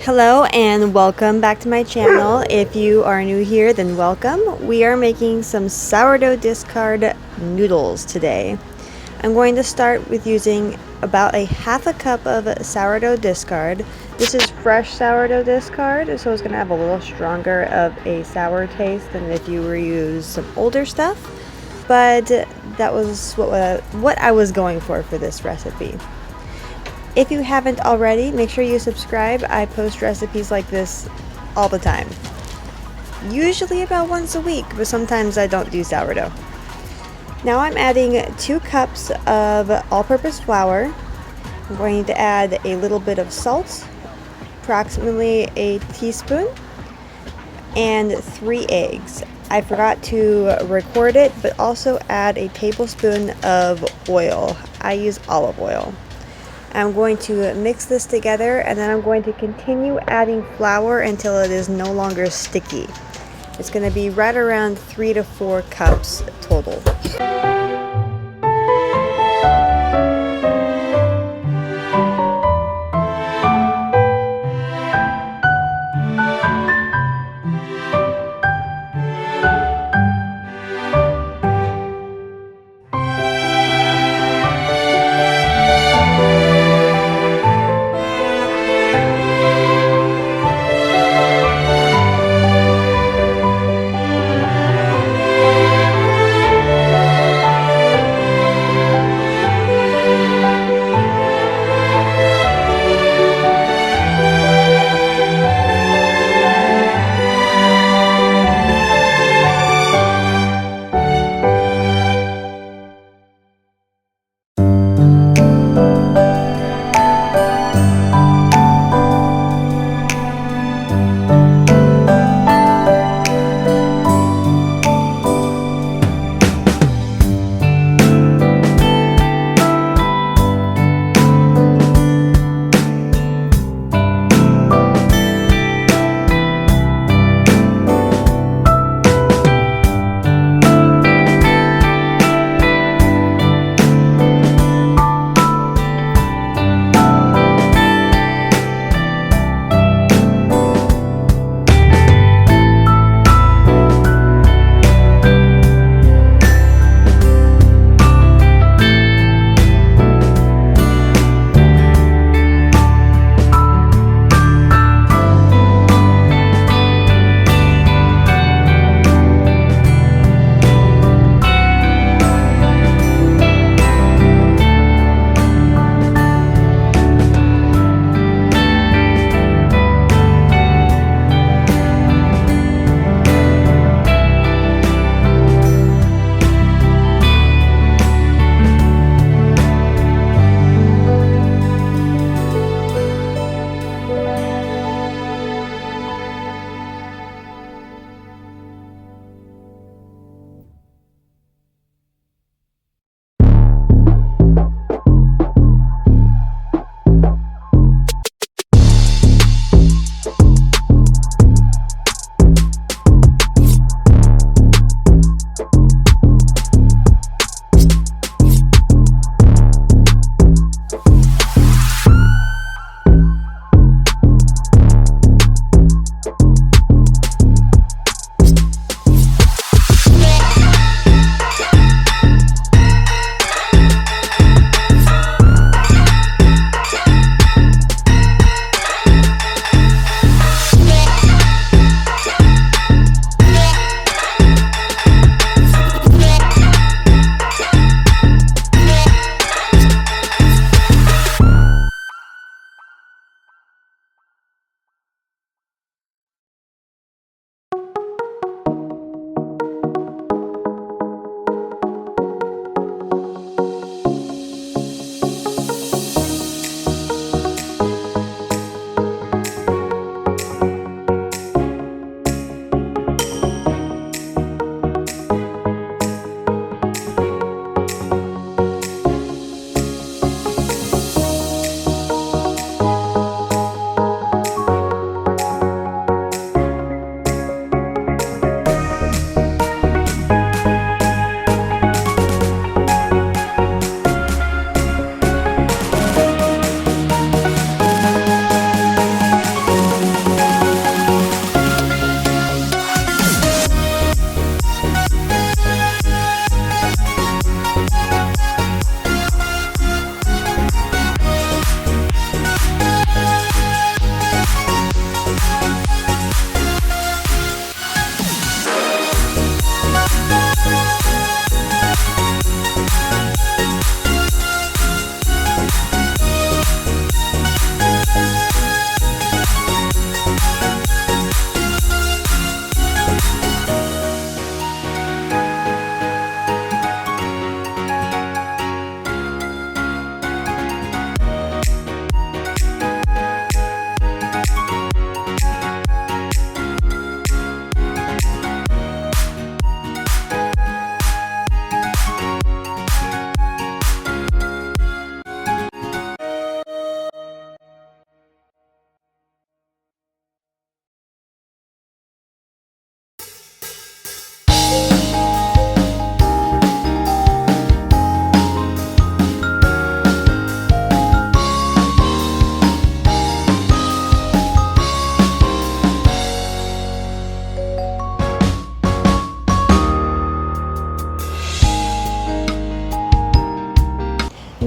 Hello and welcome back to my channel. If you are new here, then welcome. We are making some sourdough discard noodles today. I'm going to start with using about a half a cup of sourdough discard. This is fresh sourdough discard, so it's going to have a little stronger of a sour taste than if you were to use some older stuff. But that was what I was going for this recipe. If you haven't already, make sure you subscribe. I post recipes like this all the time. Usually about once a week, but sometimes I don't do sourdough. Now I'm adding 2 cups of all-purpose flour. I'm going to add a little bit of salt, approximately a teaspoon, and 3 eggs. I forgot to record it, but also add a tablespoon of oil. I use olive oil. I'm going to mix this together, and then I'm going to continue adding flour until it is no longer sticky. It's going to be right around 3 to 4 cups total.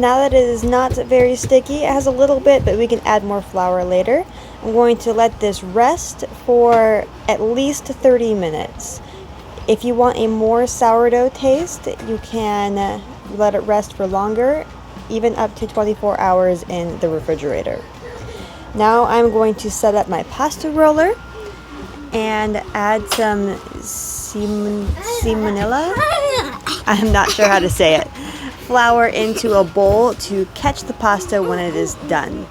Now that it is not very sticky, it has a little bit, but we can add more flour later. I'm going to let this rest for at least 30 minutes. If you want a more sourdough taste, you can let it rest for longer, even up to 24 hours in the refrigerator. Now I'm going to set up my pasta roller and add some semolina. I'm not sure how to say it. Flour into a bowl to catch the pasta when it is done.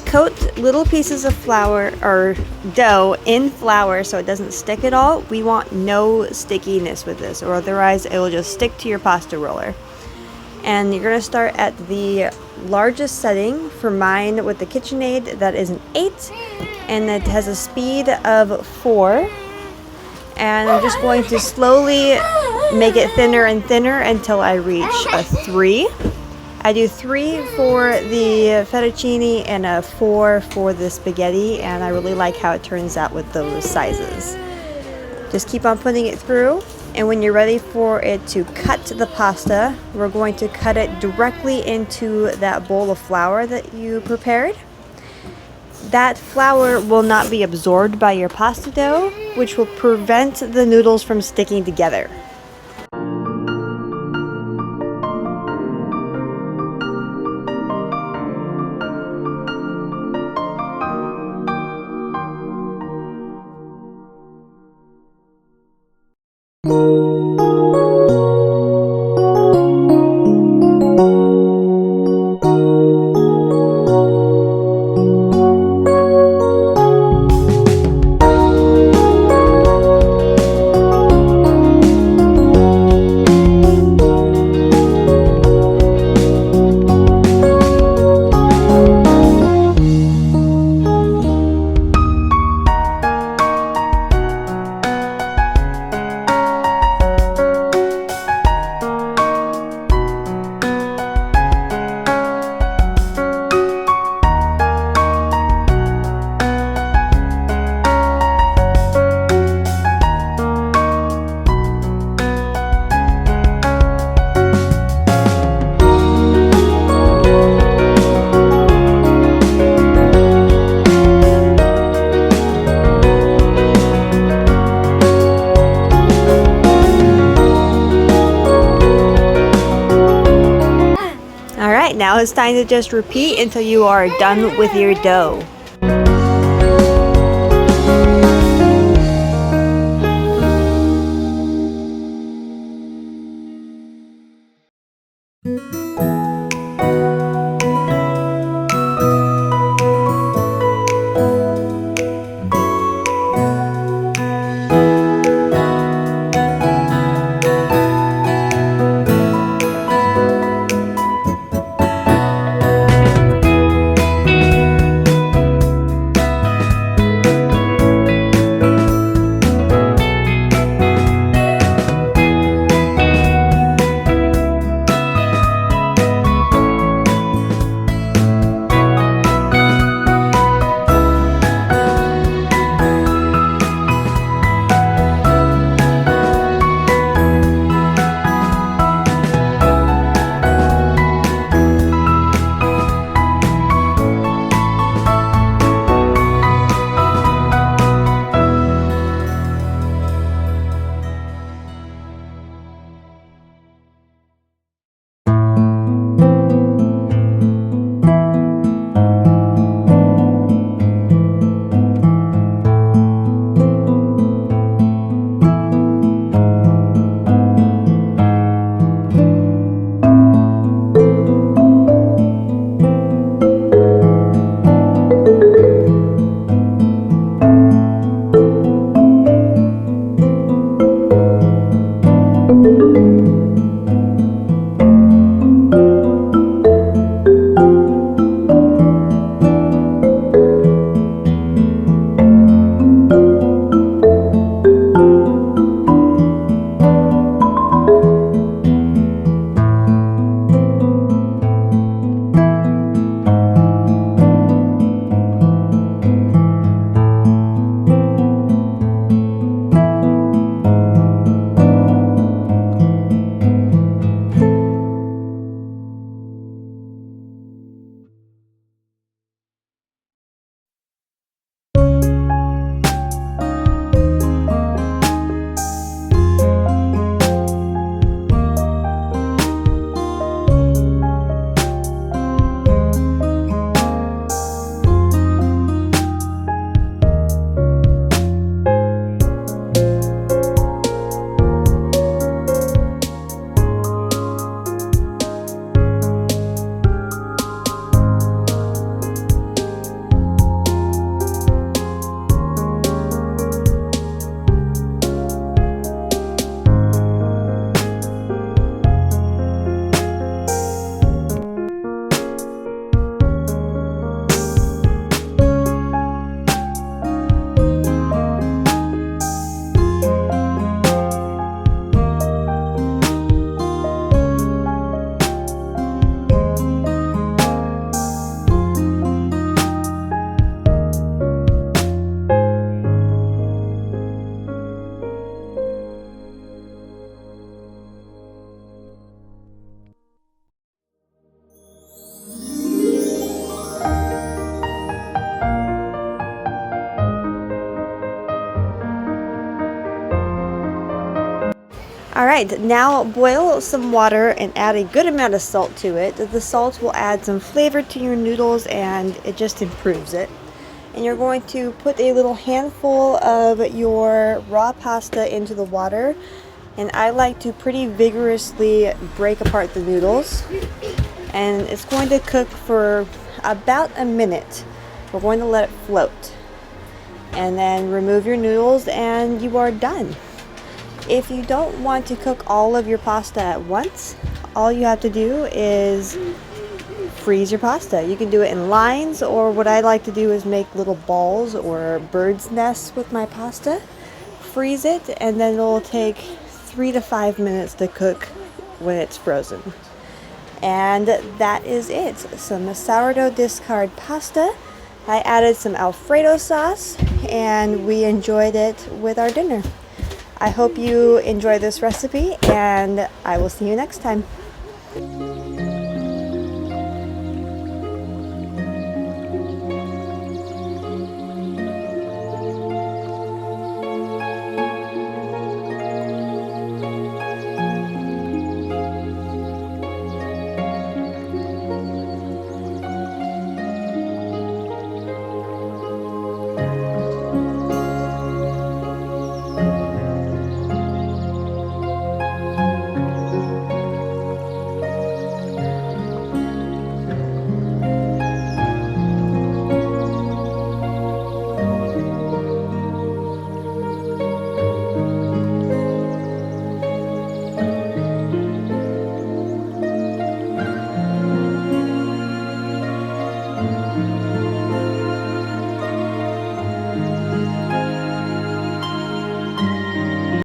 Coat little pieces of flour or dough in flour so it doesn't stick at all. We want no stickiness with this, or otherwise it will just stick to your pasta roller. And you're going to start at the largest setting. For mine with the KitchenAid, that is an 8, and it has a speed of 4. And I'm just going to slowly make it thinner and thinner until I reach a 3. I do 3 for the fettuccine and a 4 for the spaghetti, and I really like how it turns out with those sizes. Just keep on putting it through, and when you're ready for it to cut the pasta, we're going to cut it directly into that bowl of flour that you prepared. That flour will not be absorbed by your pasta dough, which will prevent the noodles from sticking together. Alright, now it's time to just repeat until you are done with your dough. Alright, now boil some water and add a good amount of salt to it. The salt will add some flavor to your noodles and it just improves it. And you're going to put a little handful of your raw pasta into the water. And I like to pretty vigorously break apart the noodles. And it's going to cook for about a minute. We're going to let it float. And then remove your noodles and you are done. If you don't want to cook all of your pasta at once, all you have to do is freeze your pasta. You can do it in lines, or what I like to do is make little balls or bird's nests with my pasta. Freeze it, and then it'll take 3 to 5 minutes to cook when it's frozen. And that is it. Some sourdough discard pasta. I added some Alfredo sauce, and we enjoyed it with our dinner. I hope you enjoy this recipe, and I will see you next time.